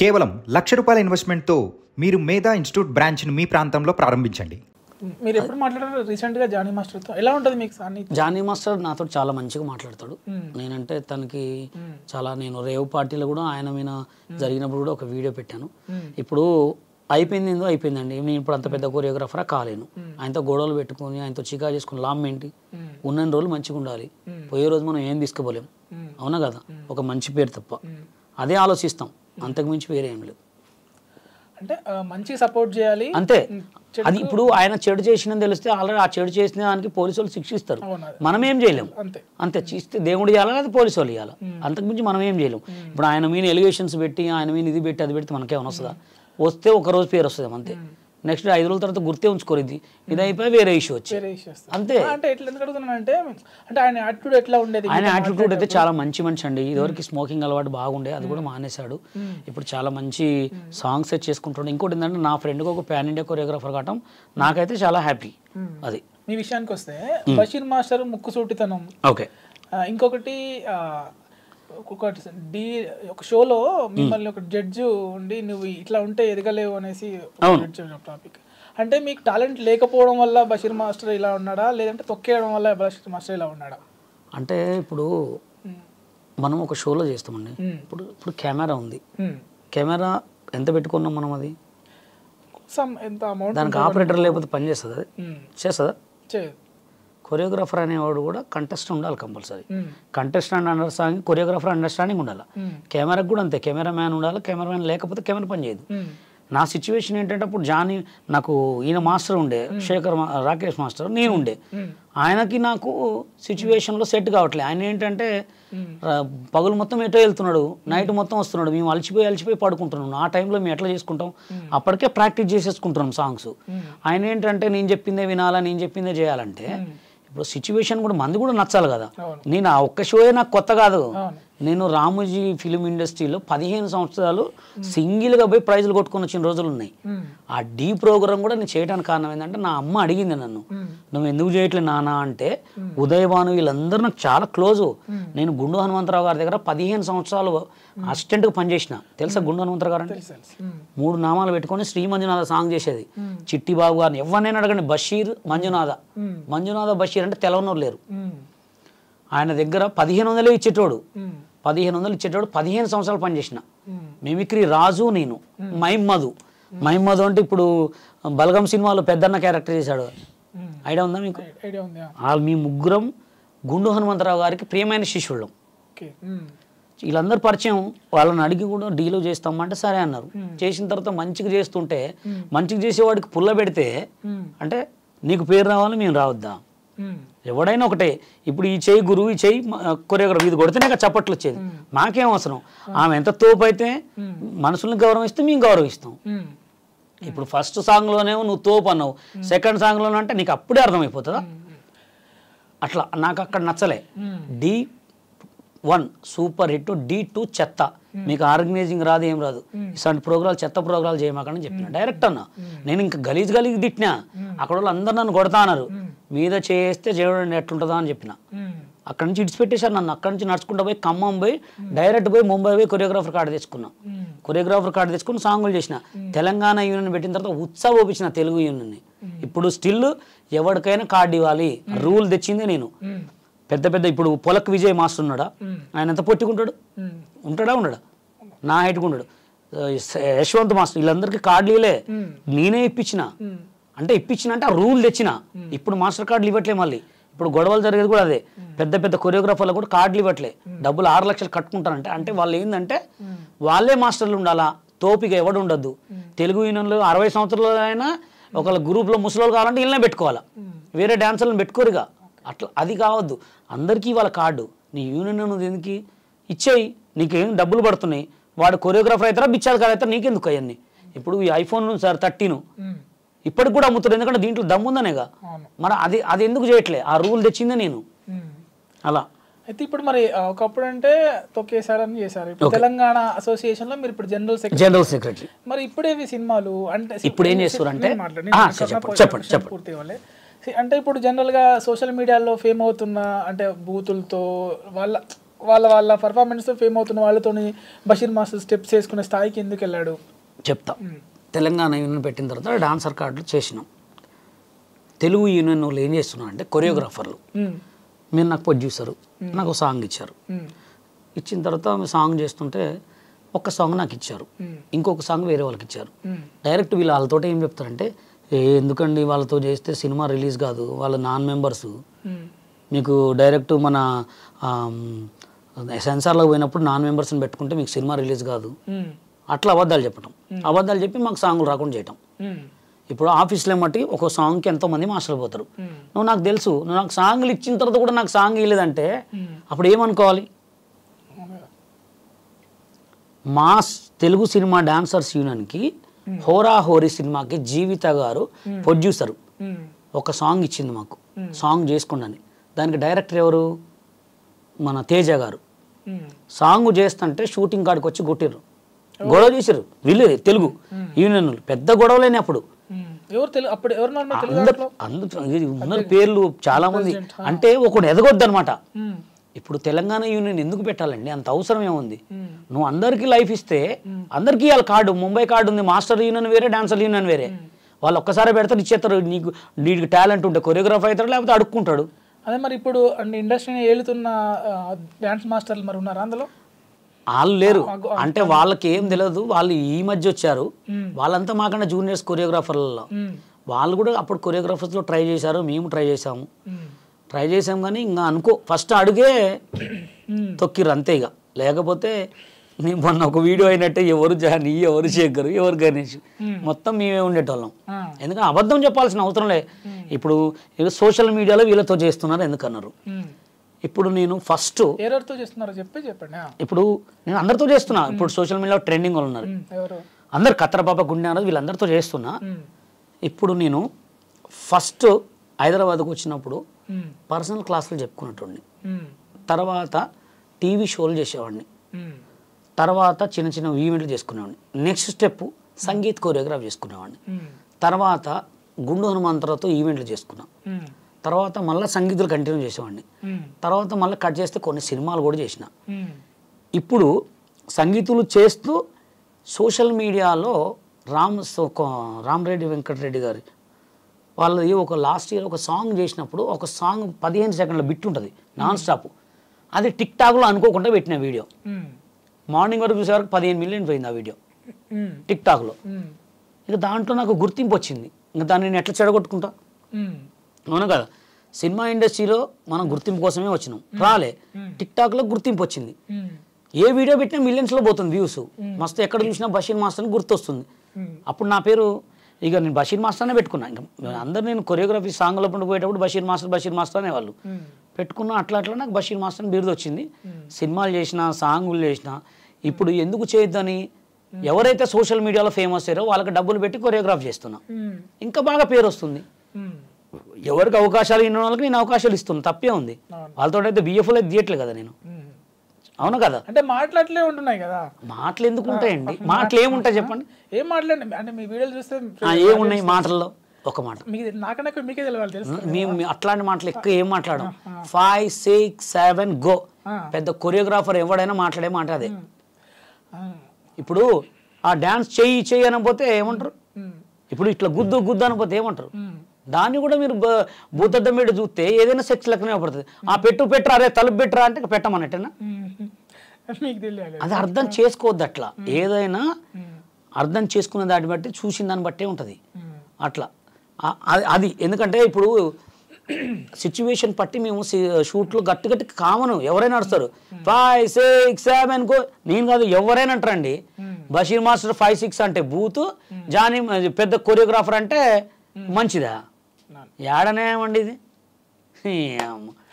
కేవలం ₹1,00,000 ఇన్వెస్ట్మెంట్తో మీరు మేధా ఇన్స్టిట్యూట్ బ్రాంచ్ను మీ ప్రాంతంలో ప్రారంభించండి. మీరు ఎప్పుడు మాట్లాడారు రీసెంట్గా జానీ మాస్టర్తో? ఎలా ఉంటుంది మీకు సాన్నిధ్యం? జానీ మాస్టర్ నాతో చాలా మంచిగా మాట్లాడతాడు. నేనంటే తనకి చాలా, నేను రేవ్ పార్టీలో కూడా ఆయన మీద జరిగినప్పుడు కూడా ఒక వీడియో పెట్టాను. ఇప్పుడు అయిపోయింది అయిపోయిందండి, నేను ఇప్పుడు అంత పెద్ద కొరియోగ్రాఫరా కాలేను. ఆయనతో గొడవలు పెట్టుకుని ఆయనతో చికా చేసుకుని లాభం ఏంటి? ఉన్న రోజులు మంచిగా ఉండాలి, పోయే రోజు మనం ఏం తీసుకోలేం, అవునా కదా? ఒక మంచి పేరు తప్ప అదే ఆలోచిస్తాం, అంతకుమించి వేరే ఏం లేదు. అంటే మంచి సపోర్ట్ చేయాలి అంతే. అది ఇప్పుడు ఆయన చెడు చేసినని తెలిస్తే ఆల్రెడీ ఆ చెడు చేసిన దానికి పోలీసు వాళ్ళు శిక్షిస్తారు, మనం ఏం చేయలేం. అంతే చేస్తే దేవుడు ఇవ్వాలి, అది పోలీసు వాళ్ళు ఇవ్వాలి, అంతకుమించి మనం ఏం చేయలేం. ఇప్పుడు ఆయన మీద ఎలిగేషన్స్ పెట్టి ఆయన మీద ఇది పెట్టి అది పెడితే మనకేమైనా వస్తుందా? వస్తే ఒక రోజు పేరు వస్తుంది అంతే, నెక్స్ట్ 5 రోజుల తర్వాత గుర్తే ఉంచుకోరిద్ది, ఇది అయిపోయి వేరే ఇష్యూ వచ్చి అంతే. అంటే ఎట్లా ఎందుకు అడుగుతున్నానంటే, అంటే ఆయన యాటిట్యూడ్ ఎట్లా ఉండేది? ఆయన యాటిట్యూడ్ అయితే చాలా మంచి మనిషి అండి. ఇదివరకు స్మోకింగ్ అలవాటు బాగుండే, అది కూడా మానేశాడు. ఇప్పుడు చాలా మంచి సాంగ్స్ సెట్ చేసుకుంటాడు. ఇంకోటి ఏంటంటే, నా ఫ్రెండ్కి ఒక పాన్ ఇండియా కొరియోగ్రాఫర్ కావటం నాకైతే చాలా హ్యాపీ. అది మీ విషయానికి వస్తే బషీర్ మాస్టర్ ముక్కుసూటితనం, ఓకే. ఇంకొకటి ఒక షోలో మిమ్మల్ని ఒక జడ్జి ఉండి నువ్వు ఇట్లా ఉంటే ఎదగలేవు అనేసి టాపిక్. అంటే మీకు టాలెంట్ లేకపోవడం వల్ల బషీర్ మాస్టర్ ఇలా ఉన్నాడా, లేదంటే తొక్కేయడం వల్ల బషీర్ మాస్టర్ ఇలా ఉన్నాడా? అంటే ఇప్పుడు మనం ఒక షోలో చేస్తామండి. ఇప్పుడు కెమెరా ఉంది, కెమెరా ఎంత పెట్టుకున్నాం మనం? అది ఎంత అమౌంట్, దానికి ఆపరేటర్ లేకపోతే పని చేస్తుంది? అది చేస్తుందా? కొరియోగ్రాఫర్ అనేవాడు కూడా కంటెస్టెంట్ ఉండాలి compulsory. Contestant understanding, choreographer understanding ఉండాలి. కెమెరాకి కూడా అంతే, కెమెరా మ్యాన్ ఉండాలి. కెమెరా మ్యాన్ లేకపోతే కెమెరా పని చేయదు. నా సిచ్యువేషన్ ఏంటంటే, అప్పుడు జానీ నాకు ఈయన మాస్టర్ ఉండే, శేఖర్ రాకేష్ మాస్టర్, నేను ఉండే. ఆయనకి నాకు సిచ్యువేషన్లో సెట్ కావట్లేదు. ఆయన ఏంటంటే పగులు మొత్తం ఎటో వెళ్తున్నాడు, నైట్ మొత్తం వస్తున్నాడు, మేము అలసిపోయి పడుకుంటున్నాం. ఆ టైంలో మేము ఎట్లా చేసుకుంటాం? అప్పటికే ప్రాక్టీస్ చేసేసుకుంటున్నాం సాంగ్స్. ఆయన ఏంటంటే నేను చెప్పిందే వినాలా, నేను చెప్పిందే చేయాలంటే, ఇప్పుడు సిచ్యువేషన్ కూడా మంది కూడా నచ్చాలి కదా. నేను ఆ ఒక్క షోయే నాకు కొత్త కాదు. నేను రామోజీ ఫిలిం ఇండస్ట్రీలో 15 సంవత్సరాలు సింగిల్గా పోయి ప్రైజులు కొట్టుకొని వచ్చిన రోజులు ఉన్నాయి. ఆ డీ ప్రోగ్రామ్ కూడా నేను చేయడానికి కారణం ఏంటంటే, నా అమ్మ అడిగింది నన్ను, నువ్వు ఎందుకు చేయట్లేదు నాన్న అంటే, ఉదయభాను వీళ్ళందరూ నాకు చాలా క్లోజు. నేను గుండు హనుమంతరావు గారి దగ్గర 15 సంవత్సరాలు అసిస్టెంట్గా పనిచేసిన. తెలుసా గుండు హనుమంతరావు గారు అంటే? 3 నామాలు పెట్టుకొని శ్రీ మంజునాథ సాంగ్ చేసేది. చిట్టి బాబు గారిని ఎవరినైనా అడగండి, బషీర్ మంజునాథ బషీర్ అంటే తెలవనోరు లేరు. ఆయన దగ్గర 1500 ఇచ్చేటోడు, 1500 ఇచ్చేటోడు. 15 సంవత్సరాలు పనిచేసిన. మిమిక్రీ రాజు, నేను మహిమ్మధు అంటే ఇప్పుడు బలగం సినిమాలో పెద్దన్న క్యారెక్టర్ చేశాడు, ఐడియా ఉందా మీకు? మీ ముగ్గురం గుండు హనుమంతరావు గారికి ప్రియమైన శిష్యుళ్ళం. వీళ్ళందరూ పరిచయం. వాళ్ళని అడిగి కూడా డీలో చేస్తామంటే సరే అన్నారు. చేసిన తర్వాత మంచిగా చేస్తుంటే, మంచిగా చేసేవాడికి పుల్ల పెడితే అంటే నీకు పేరు రావాలి, మేము రావద్దా? ఎవడైనా ఒకటే. ఇప్పుడు ఈ చేయి గురువు, ఈ చేయి కొరియోగ్రాఫర్, ఇది కొడితేనే చప్పట్లు వచ్చేది. మాకేం అవసరం? ఆమె ఎంత తోపు అయితే మనుషుల్ని గౌరవిస్తే మేము గౌరవిస్తాం. ఇప్పుడు ఫస్ట్ సాంగ్లోనేమో నువ్వు తోపు అన్నావు, సెకండ్ సాంగ్లోనే అంటే నీకు అప్పుడే అర్థమైపోతుందా? అట్లా నాకు అక్కడ నచ్చలే. D1 సూపర్ హిట్, D2 చెత్త, మీకు ఆర్గనైజింగ్ రాదు, ఏం రాదు, ఇలాంటి ప్రోగ్రాలు చెత్త ప్రోగ్రాలు చేయమాకని చెప్పిన డైరెక్ట్ అన్న. నేను ఇంకా గలీజ్ తిట్టినా. అక్కడ వాళ్ళు అందరు నన్ను కొడతా అన్నారు, మీద చేస్తే చేయడం ఎట్లుంటుందా అని చెప్పిన. అక్కడి నుంచి ఇడిచిపెట్టేశారు నన్ను. అక్కడి నుంచి నడుచుకుంటూ పోయి ఖమ్మం పోయి డైరెక్ట్ పోయి ముంబై పోయి కొరియోగ్రాఫర్ కార్డు తెచ్చుకున్నా. కొరియోగ్రాఫర్ కార్డు తెచ్చుకుని సాంగులు చేసిన. తెలంగాణ యూనియన్ పెట్టిన తర్వాత ఉత్సాహం ఒప్పించిన తెలుగు యూనియన్ని. ఇప్పుడు స్టిల్ ఎవరికైనా కార్డు ఇవ్వాలి, రూల్ తెచ్చిందే నేను. పెద్ద ఇప్పుడు పొలక్ విజయ్ మాస్టర్ ఉన్నాడా? ఆయన ఎంత పొట్టుకుంటాడు? ఉంటాడా? ఉండడా? నా హైట్గా ఉండడు. యశ్వంత్ మాస్టర్, వీళ్ళందరికీ కార్డులు ఇవ్వలే, నేనే ఇప్పించిన. అంటే ఆ రూల్ తెచ్చిన. ఇప్పుడు మాస్టర్ కార్డులు ఇవ్వట్లే. మళ్ళీ ఇప్పుడు గొడవలు జరిగేది కూడా అదే. పెద్ద కొరియోగ్రాఫర్లు కూడా కార్డులు ఇవ్వట్లే, డబ్బులు 6 లక్షలు కట్టుకుంటారంటే. అంటే వాళ్ళు ఏంటంటే వాళ్ళే మాస్టర్లు ఉండాలా, తోపిగా ఎవడు ఉండద్దు. తెలుగు యూనియన్లో 60 సంవత్సరాలు అయినా ఒకళ్ళ గ్రూప్లో ముసలోళ్ళు కావాలంటే వీళ్ళనే పెట్టుకోవాలా, వేరే డాన్సర్లను పెట్టుకోరుగా. అట్లా అది కావద్దు. అందరికీ వాళ్ళ కార్డు. నీ యూనియన్ ఉన్నది ఎందుకు? ఇచ్చేయి, నీకేం డబ్బులు పడుతున్నాయి. వాడు కొరియోగ్రాఫర్ అవుతారా, బిచ్చాలు కాదు అవుతారా, నీకెందుకు అవన్నీ? ఇప్పుడు ఈ ఐఫోన్ సార్ 13 ఇప్పటికి కూడా అమ్ముతారు, ఎందుకంటే దీంట్లో దమ్ముందనేగా. మరి అది ఎందుకు చేయట్లే? ఆ రూల్ తెచ్చిందే నేను. అలా అయితే ఇప్పుడు మరి ఒకప్పుడు అంటే తొక్కేసారని చేశారు. ఇప్పుడు తెలంగాణ అసోసియేషన్ లో మీరు ఇప్పుడు జనరల్ సెక్రటరీ. మరి ఇప్పుడే సినిమాలు అంటే ఇప్పుడు ఏం చేస్తారు అంటే, పూర్తి వాళ్ళే అంటే ఇప్పుడు జనరల్గా సోషల్ మీడియాలో ఫేమ్ అవుతున్న అంటే బూతులతో వాళ్ళ వాళ్ళ పర్ఫార్మెన్స్ ఫేమ్ అవుతున్న వాళ్ళతోని బషీర్ మాస్టర్ స్టెప్స్ వేసుకునే స్థాయికి ఎందుకు వెళ్ళాడు? చెప్తా. తెలంగాణ యూనియన్ పెట్టిన తర్వాత డాన్సర్ కార్డులు చేసినాం. తెలుగు యూనియన్ వాళ్ళు ఏం చేస్తున్నారు అంటే కొరియోగ్రాఫర్లు, మీరు నాకు ప్రొడ్యూసరు, నాకు ఒక సాంగ్ ఇచ్చారు. ఇచ్చిన తర్వాత మీరు సాంగ్ చేస్తుంటే ఒక్క సాంగ్ నాకు ఇచ్చారు, ఇంకొక సాంగ్ వేరే వాళ్ళకి ఇచ్చారు. డైరెక్ట్ వీళ్ళు వాళ్ళతో ఏం చెప్తారంటే, ఎందుకండి వాళ్ళతో చేస్తే సినిమా రిలీజ్ కాదు, వాళ్ళ నాన్ మెంబర్స్, మీకు డైరెక్ట్ మన సెన్సార్లో పోయినప్పుడు నాన్ మెంబర్స్ని పెట్టుకుంటే మీకు సినిమా రిలీజ్ కాదు. అట్లా అబద్ధాలు చెప్పటం, అబద్ధాలు చెప్పి మాకు సాంగులు రాకుండా చేయటం. ఇప్పుడు ఆఫీస్లో మట్టి ఒక సాంగ్కి ఎంతోమంది మాస్టర్లు పోతారు. నువ్వు నాకు తెలుసు, నువ్వు నాకు సాంగ్లు ఇచ్చిన తర్వాత కూడా నాకు సాంగ్ ఇవ్వలేదంటే అప్పుడు ఏమనుకోవాలి? మాస్ తెలుగు సినిమా డాన్సర్స్ యూనియన్కి హోరా హోరీ సినిమాకి జీవిత గారు ప్రొడ్యూసరు ఒక సాంగ్ ఇచ్చింది మాకు, సాంగ్ చేసుకోండి. దానికి డైరెక్టర్ ఎవరు? మన తేజ గారు. సాంగ్ చేస్తుంటే షూటింగ్ కాడికి వచ్చి కొట్టిర్రు, గొడవ చేశారు వీళ్ళు తెలుగు యూనియన్. పెద్ద గొడవలేని అప్పుడు అందరు పేర్లు చాలా మంది. అంటే ఒకడు ఎదగొద్దు అనమాట. ఇప్పుడు తెలంగాణ యూనియన్ ఎందుకు పెట్టాలండి? అంత అవసరం ఏముంది? నువ్వు అందరికీ లైఫ్ ఇస్తే అందరికీ వాళ్ళ కార్డు, ముంబై కార్డు ఉంది, మాస్టర్ యూనియన్ వేరే, డాన్సర్ యూనియన్ వేరే. వాళ్ళు ఒక్కసారి పెడతారు, ఇచ్చేస్తారు. నీకు టాలెంట్ ఉంటే కొరియోగ్రాఫర్ అవుతాడు, లేకపోతే అడుక్కుంటాడు. అదే మరి ఇప్పుడు ఇండస్ట్రీని ఏలుతున్న డాన్స్ మాస్టర్లు మరి ఉన్నారా అందులో? వాళ్ళు లేరు. అంటే వాళ్ళకి ఏం తెలియదు, వాళ్ళు ఈ మధ్య వచ్చారు. వాళ్ళంతా మాకన్నా జూనియర్స్ కొరియోగ్రాఫర్లలో. వాళ్ళు కూడా అప్పుడు కొరియోగ్రాఫర్స్లో ట్రై చేశారు, మేము ట్రై చేసాము. కానీ ఇంకా అనుకో ఫస్ట్ అడుగే తొక్కిర్రు అంతే. ఇక లేకపోతే నేను మొన్న ఒక వీడియో అయినట్టే ఎవరు జాని, ఎవరు శేఖర్, ఎవరు గణేష్, మొత్తం మేమే ఉండేటోళ్ళం. ఎందుకంటే అబద్ధం చెప్పాల్సిన అవసరం లే. ఇప్పుడు సోషల్ మీడియాలో వీళ్ళతో చేస్తున్నారు ఎందుకన్నారు. ఇప్పుడు నేను ఫస్ట్ ఇప్పుడు నేను అందరితో చేస్తున్నా. ఇప్పుడు సోషల్ మీడియాలో ట్రెండింగ్ వాళ్ళు ఉన్నారు అందరు, కత్తరపాప గుండె అన్నది వీళ్ళందరితో చేస్తున్నా. ఇప్పుడు నేను ఫస్ట్ హైదరాబాద్కు వచ్చినప్పుడు పర్సనల్ క్లాసులు చెప్పుకున్నట్టుండి, తర్వాత టీవీ షోలు చేసేవాడిని, తర్వాత చిన్న చిన్న ఈవెంట్లు చేసుకునేవాడిని. నెక్స్ట్ స్టెప్ సంగీత్ కొరియోగ్రాఫ్ చేసుకునేవాడిని. తర్వాత గుండు హనుమంతరావుతో ఈవెంట్లు చేసుకున్నా. తర్వాత మళ్ళీ సంగీతులు కంటిన్యూ చేసేవాడిని. తర్వాత మళ్ళీ కట్ చేస్తే కొన్ని సినిమాలు కూడా చేసిన. ఇప్పుడు సంగీతులు చేస్తూ సోషల్ మీడియాలో రామరెడ్డి వెంకటరెడ్డి గారి వాళ్ళది ఒక లాస్ట్ ఇయర్ ఒక సాంగ్ చేసినప్పుడు, ఒక సాంగ్ 15 సెకండ్ల బిట్ ఉంటుంది నాన్ స్టాప్. అది టిక్ టాక్లో అనుకోకుండా పెట్టిన వీడియో. మార్నింగ్ వరకు చూసే వరకు 15 మిలియన్ పోయింది ఆ వీడియో టిక్ టాక్లో. ఇక దాంట్లో నాకు గుర్తింపు వచ్చింది. ఇంకా దాన్ని నేను ఎట్లా చెడగొట్టుకుంటా? అవును కదా. సినిమా ఇండస్ట్రీలో మనం గుర్తింపు కోసమే వచ్చినాం, రాలే. టిక్ టాక్లో గుర్తింపు వచ్చింది. ఏ వీడియో పెట్టినా మిలియన్స్లో పోతుంది వ్యూస్. మస్తు ఎక్కడ చూసినా బషీర్ మాస్టర్ అని గుర్తొస్తుంది. అప్పుడు నా పేరు ఇక నేను బషీర్ మాస్టర్నే పెట్టుకున్నా. ఇంకా అందరు నేను కొరియోగ్రఫీ సాంగ్లో పోయేటప్పుడు బషీర్ మాస్టర్ అనేవాళ్ళు పెట్టుకున్నా. అట్లా నాకు బషీర్ మాస్టర్ బిరుదు వచ్చింది. సినిమాలు చేసిన, సాంగులు చేసిన. ఇప్పుడు ఎందుకు చేయొద్దని ఎవరైతే సోషల్ మీడియాలో ఫేమస్ అయ్యారో వాళ్ళకి డబ్బులు పెట్టి కొరియోగ్రాఫ్ చేస్తున్నా, ఇంకా బాగా పేరు వస్తుంది. ఎవరికి అవకాశాలు ఇన్న వాళ్ళకి నేను అవకాశాలు ఇస్తున్నాను, తప్పే ఉంది. వాళ్ళతో అయితే బిఎఫ్ఎల్ అయితే తీయట్లే కదా నేను. అవును కదా. అంటే మాట్లాడలే ఉంటున్నాయి కదా. మాటలు ఎందుకు ఉంటాయండి? మాటలు ఏముంటాయి చెప్పండి? ఏం మాట్లాడండి అంటే మీ వీడియోలు చూస్తే ఏమున్నాయి మాటల్లో? ఒక మాట నాకన్నా మీకే తెలియాలి తెలుసు. మేము అట్లాంటి మాటలు ఎక్కువ ఏం మాట్లాడడం. 5, 6, 7 గో. పెద్ద కొరియోగ్రాఫర్ ఎవడైనా మాట్లాడే మాట అదే. ఇప్పుడు ఆ డాన్స్ చెయ్యి అనకపోతే ఏమంటారు? ఇప్పుడు ఇట్లా గుద్దు అనకపోతే ఏమంటారు? దాన్ని కూడా మీరు భూతద్దం మీద చూస్తే ఏదైనా సెక్స్ లెక్కనే పడుతుంది. ఆ పెట్టరా, అరే తలుపు పెట్టరా అంటే పెట్టమన్నట్టేనా? అది అర్థం చేసుకోవద్దు. అట్లా ఏదైనా అర్థం చేసుకునే దాన్ని బట్టి, చూసిన దాన్ని బట్టే ఉంటుంది అట్లా. అది ఎందుకంటే ఇప్పుడు సిచ్యువేషన్ పట్టి మేము షూట్లు గట్టి కామన్ ఎవరైనా నడుస్తారు. 5, 6, 7 గో. నేను కాదు, ఎవరైనా అంటారండి. బషీర్ మాస్టర్ 5, 6 అంటే బూత్, జానీ పెద్ద కొరియోగ్రాఫర్ అంటే మంచిదా? ఏడనేమండి ఇది?